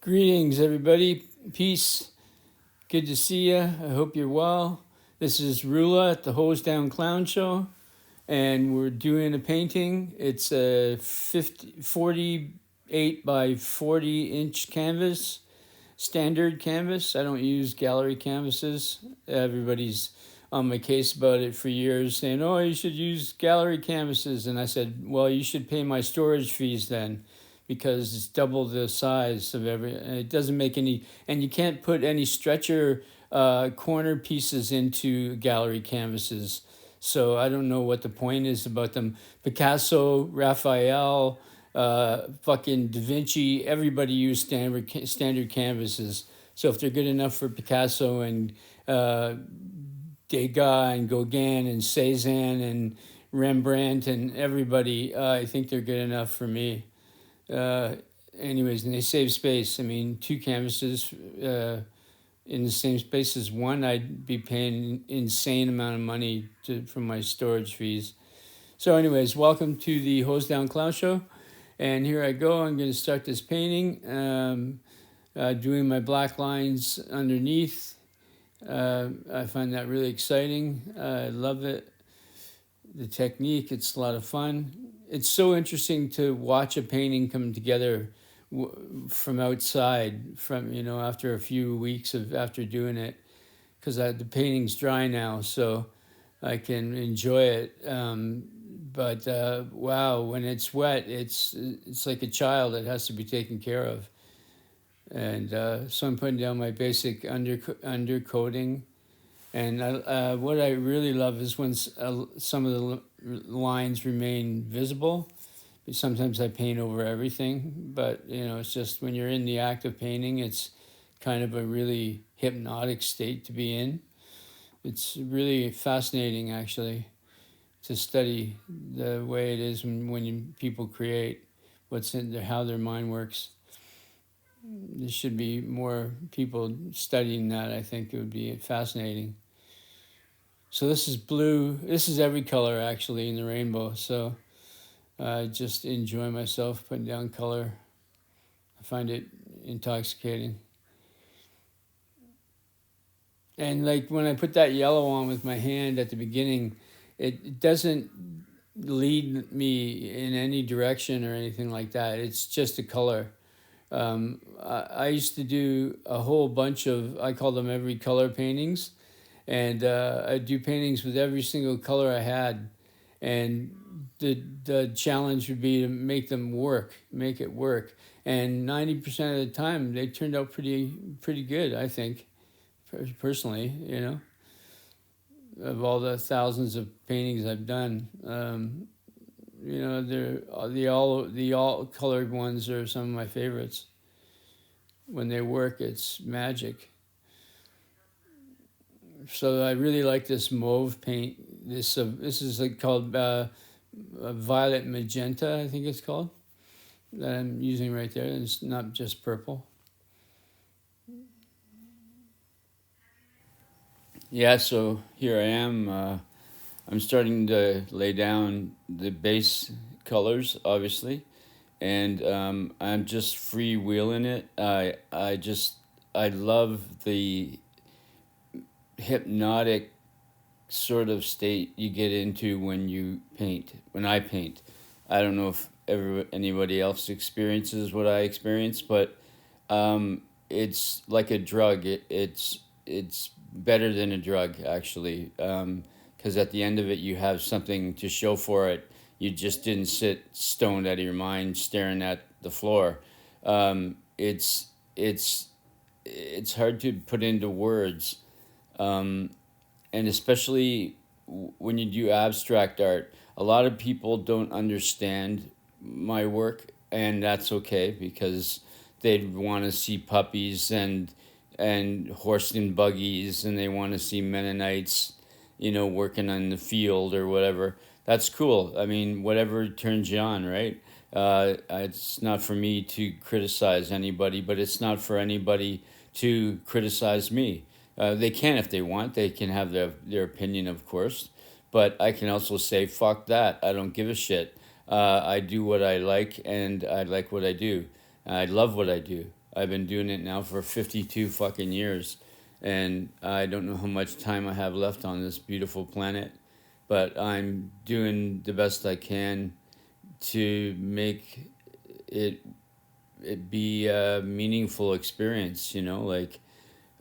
Greetings, everybody. Peace. Good to see you. I hope you're well. This is Rula at the Hose Down Clown Show, and we're doing a painting. It's a 48 by 40-inch canvas, standard canvas. I don't use gallery canvases. Everybody's on my case about it for years, saying, "Oh, you should use gallery canvases." And I said, "Well, you should pay my storage fees then, because it's double the size of every. And it doesn't make any, and you can't put any stretcher corner pieces into gallery canvases. So I don't know what the point is about them. Picasso, Raphael, fucking Da Vinci, everybody used standard canvases. So if they're good enough for Picasso and Degas and Gauguin and Cézanne and Rembrandt and everybody, I think they're good enough for me. Uh, Anyways, and they save space. I mean, two canvases in the same space as one, I'd be paying an insane amount of money for my storage fees. So anyways, welcome to the Hose Down Clown Show. And here I go. I'm going to start this painting, doing my black lines underneath. I find that really exciting. I love it. The technique, it's a lot of fun. It's so interesting to watch a painting come together from outside, from, after a few weeks after doing it, because the painting's dry now, so I can enjoy it. But wow, when it's wet, it's like a child that has to be taken care of. And so I'm putting down my basic undercoating. And what I really love is when some of the lines remain visible. Sometimes I paint over everything, but it's just when you're in the act of painting, it's kind of a really hypnotic state to be in. It's really fascinating, actually, to study the way it is when people create, how their mind works. There should be more people studying that. I think it would be fascinating. So this is blue. This is every color, actually, in the rainbow. So I just enjoy myself putting down color. I find it intoxicating. And like when I put that yellow on with my hand at the beginning, it doesn't lead me in any direction or anything like that. It's just a color. I used to do a whole bunch of, I call them every color paintings. And I'd do paintings with every single color I had. And the challenge would be to make it work. And 90% of the time, they turned out pretty good, I think, personally, of all the thousands of paintings I've done. The all colored ones are some of my favorites. When they work, it's magic. So I really like this mauve paint. This is called violet magenta, I think it's called, that I'm using right there. It's not just purple. Yeah, so here I am. I'm starting to lay down the base colors, obviously, and I'm just freewheeling it. I love the hypnotic sort of state you get into when you paint. When I paint, I don't know if anybody else experiences what I experience, but it's like a drug. It's better than a drug, actually, because at the end of it, you have something to show for it. You just didn't sit stoned out of your mind staring at the floor. It's hard to put into words, and especially when you do abstract art, a lot of people don't understand my work, and that's okay, because they'd want to see puppies and horse and buggies, and they want to see Mennonites, working on the field or whatever. That's cool. I mean, whatever turns you on, right? It's not for me to criticize anybody, but it's not for anybody to criticize me. They can if they want. They can have their opinion, of course. But I can also say, fuck that. I don't give a shit. I do what I like, and I like what I do. I love what I do. I've been doing it now for 52 fucking years. And I don't know how much time I have left on this beautiful planet, but I'm doing the best I can to make it be a meaningful experience, you know, like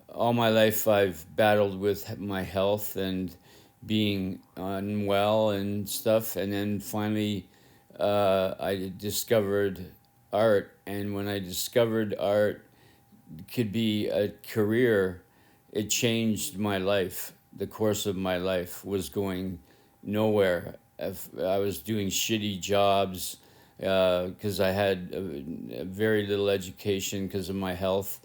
all my life I've battled with my health and being unwell and stuff, and then finally I discovered art, and when I discovered art could be a career, it changed my life. The course of my life was going nowhere. If I was doing shitty jobs because I had very little education because of my health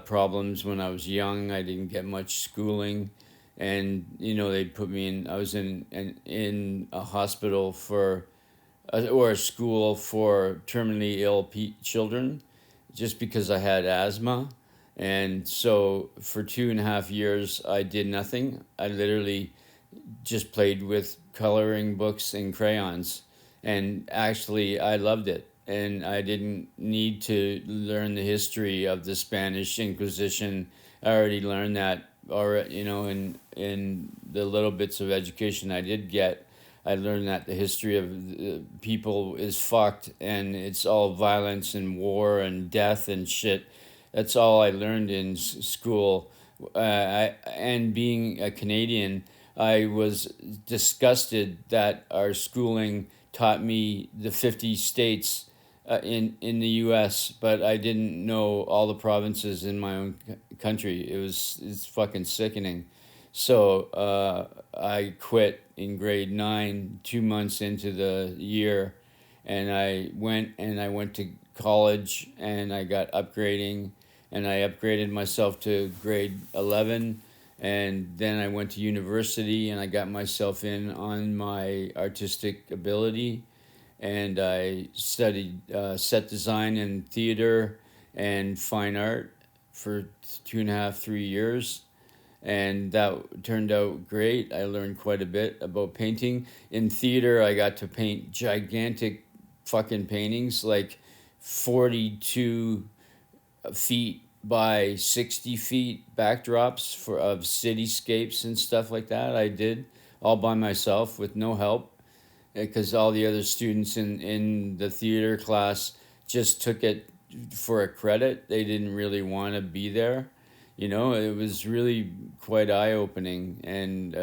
problems when I was young. I didn't get much schooling, and you know they put me in. I was in a hospital for or a school for terminally ill children, just because I had asthma. And so for 2.5 years, I did nothing. I literally just played with coloring books and crayons. And actually, I loved it. And I didn't need to learn the history of the Spanish Inquisition. I already learned that, already, you know, in the little bits of education I did get. I learned that the history of people is fucked, and it's all violence and war and death and shit. That's all I learned in school. And being a Canadian, I was disgusted that our schooling taught me the 50 states in the U.S., but I didn't know all the provinces in my own country. It's fucking sickening. So I quit in grade 9, 2 months into the year, and I went to college, and I got upgrading, and I upgraded myself to grade 11, and then I went to university, and I got myself in on my artistic ability, and I studied set design and theater and fine art for 2.5, 3 years, and that turned out great. I learned quite a bit about painting. In theater, I got to paint gigantic fucking paintings, like 42 feet by 60 feet backdrops for of cityscapes and stuff like that. I did all by myself with no help, because all the other students in the theater class just took it for a credit. They didn't really want to be there. You know, it was really quite eye opening and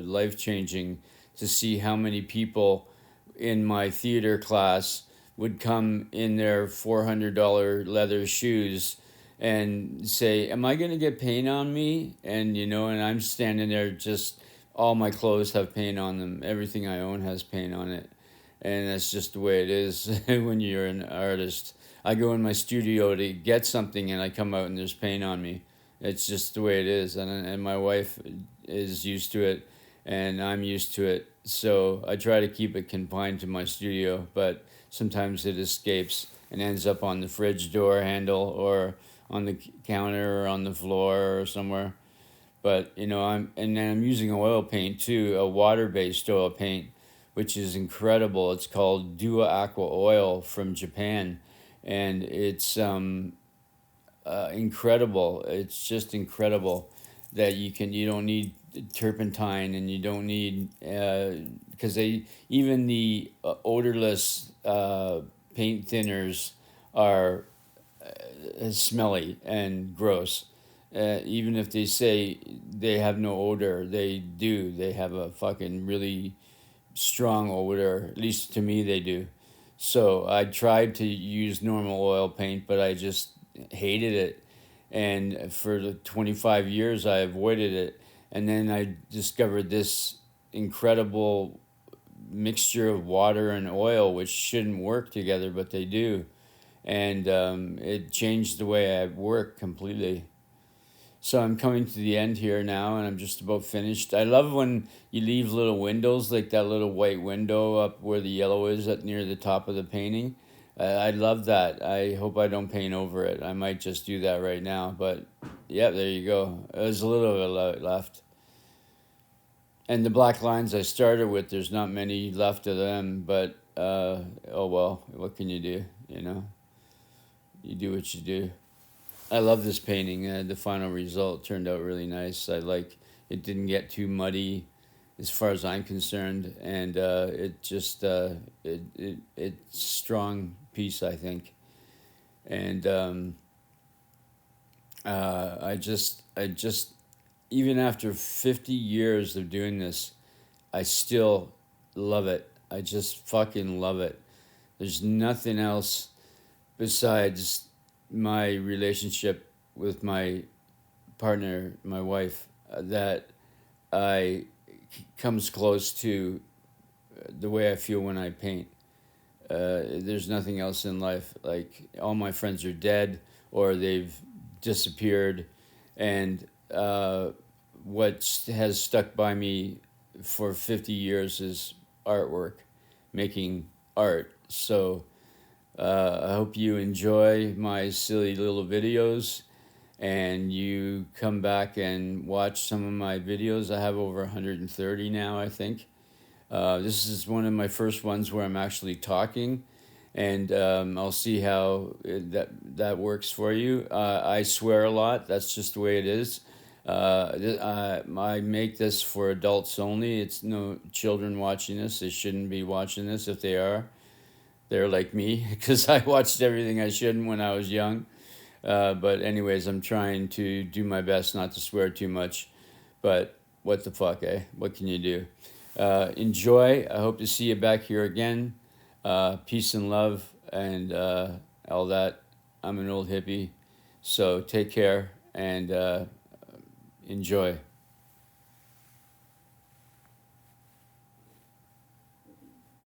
life changing to see how many people in my theater class would come in their $400 leather shoes and say, "Am I going to get paint on me?" And, you know, and I'm standing there, just all my clothes have paint on them. Everything I own has paint on it. And that's just the way it is when you're an artist. I go in my studio to get something, and I come out and there's paint on me. It's just the way it is. And my wife is used to it, and I'm used to it. So I try to keep it confined to my studio, but sometimes it escapes and ends up on the fridge door handle or on the counter or on the floor or somewhere. But you know, and then I'm using oil paint too, a water-based oil paint, which is incredible. It's called Dua Aqua Oil from Japan, and it's incredible. It's just incredible that you don't need turpentine, and you don't need because they even the odorless paint thinners are smelly and gross. Even if they say they have no odor, they do. They have a fucking really strong odor. At least to me, they do. So I tried to use normal oil paint, but I just hated it. And for the 25 years, I avoided it. And then I discovered this incredible mixture of water and oil, which shouldn't work together, but they do. And it changed the way I work completely. So I'm coming to the end here now, and I'm just about finished. I love when you leave little windows, like that little white window up where the yellow is at near the top of the painting. I love that. I hope I don't paint over it. I might just do that right now. But yeah, there you go. There's a little of it left. And the black lines I started with, there's not many left of them. But oh well, what can you do? You know, you do what you do. I love this painting. The final result turned out really nice. I like it. Didn't get too muddy, as far as I'm concerned, and it just it's strong piece, I think. And I just even after 50 years of doing this, I still love it. I just fucking love it. There's nothing else besides my relationship with my partner, my wife, that I comes close to the way I feel when I paint. There's nothing else in life. Like all my friends are dead or they've disappeared, and what has stuck by me for 50 years is artwork, making art. So I hope you enjoy my silly little videos and you come back and watch some of my videos. I have over 130 now, I think. This is one of my first ones where I'm actually talking, and I'll see how that works for you. I swear a lot. That's just the way it is. I make this for adults only. It's no children watching this. They shouldn't be watching this. If they are, they're like me because I watched everything I shouldn't when I was young. But anyways, I'm trying to do my best not to swear too much. But what the fuck, eh? What can you do? Enjoy. I hope to see you back here again. Peace and love and all that. I'm an old hippie. So take care and enjoy.